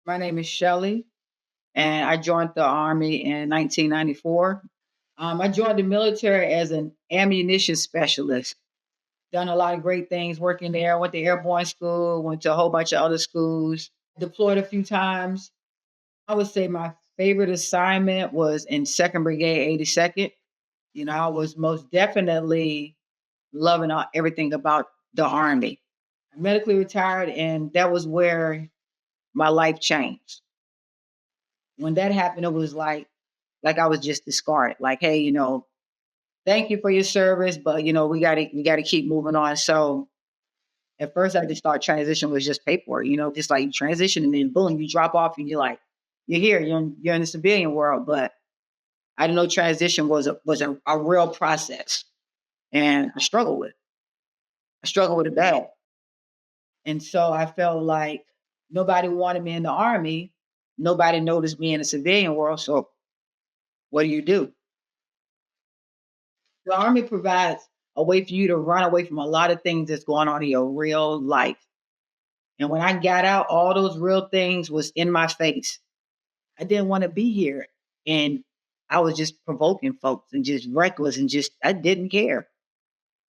My name is Shelley, and I joined the Army in 1994. I joined the military as an ammunition specialist. Done a lot of great things working there. Went to airborne school, went to a whole bunch of other schools, deployed a few times. I would say my favorite assignment was in 2nd Brigade, 82nd. I was most definitely loving everything about the Army. I medically retired, and that was where my life changed. When that happened, it was like I was just discarded. Like, hey, thank you for your service, but we gotta keep moving on. So at first I just thought transition was just paperwork, just like you transition and then boom, you drop off and you're here, you're in the civilian world. But I didn't know transition was a real process. And I struggled with it bad. And so I felt like nobody wanted me in the army, nobody noticed me in the civilian world. So what do you do? The army provides a way for you to run away from a lot of things that's going on in your real life. And when I got out, all those real things was in my face. I didn't want to be here. And I was just provoking folks and just reckless and just, I didn't care.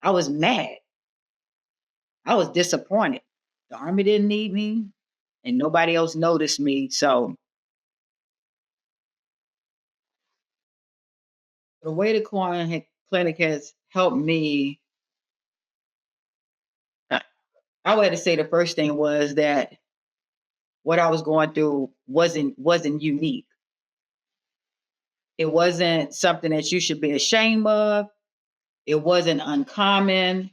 I was mad. I was disappointed. The army didn't need me and nobody else noticed me. So the way the Clinic has helped me, uh, I would have to say the first thing was that what I was going through wasn't unique. It wasn't something that you should be ashamed of. It wasn't uncommon.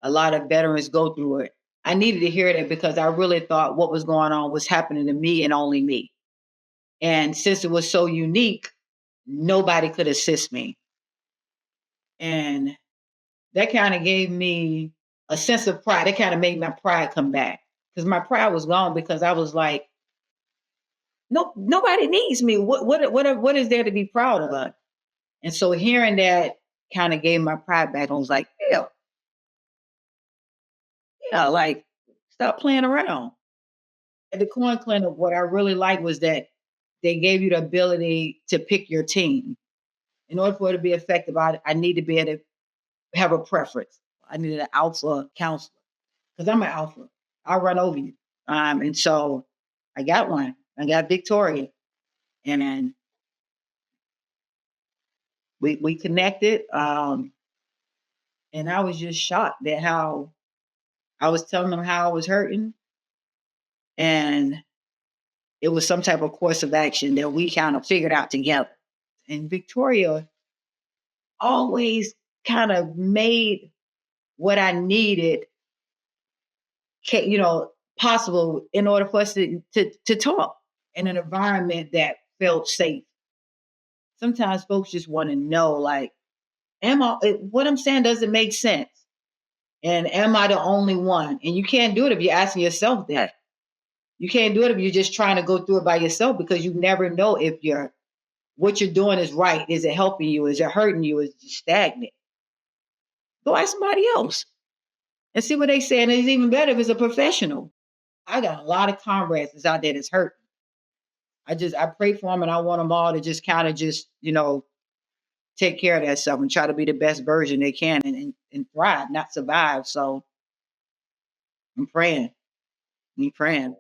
A lot of veterans go through it. I needed to hear that because I really thought what was going on was happening to me and only me. And since it was so unique, nobody could assist me. And that kind of gave me a sense of pride. It kind of made my pride come back because my pride was gone because I was like, no, nobody needs me. What is there to be proud of? And so hearing that kind of gave my pride back. I was like, yeah, like stop playing around. At the Cohen Clinic, what I really liked was that they gave you the ability to pick your team. In order for it to be effective, I need to be able to have a preference. I needed an alpha counselor because I'm an alpha. I'll run over you. And so I got one. I got Victoria. And then we connected. And I was just shocked at how I was telling them how I was hurting. And it was some type of course of action that we kind of figured out together. And Victoria always kind of made what I needed, possible in order for us to talk in an environment that felt safe. Sometimes folks just want to know, like, what I'm saying doesn't make sense? And am I the only one? And you can't do it if you're asking yourself that. You can't do it if you're just trying to go through it by yourself because you never know if what you're doing is right. Is it helping you? Is it hurting you? Is it stagnant? Go ask somebody else and see what they say. And it's even better if it's a professional. I got a lot of comrades that's out there that's hurt. I pray for them and I want them all to just kind of take care of themselves and try to be the best version they can and thrive, not survive. So I'm praying. I'm praying.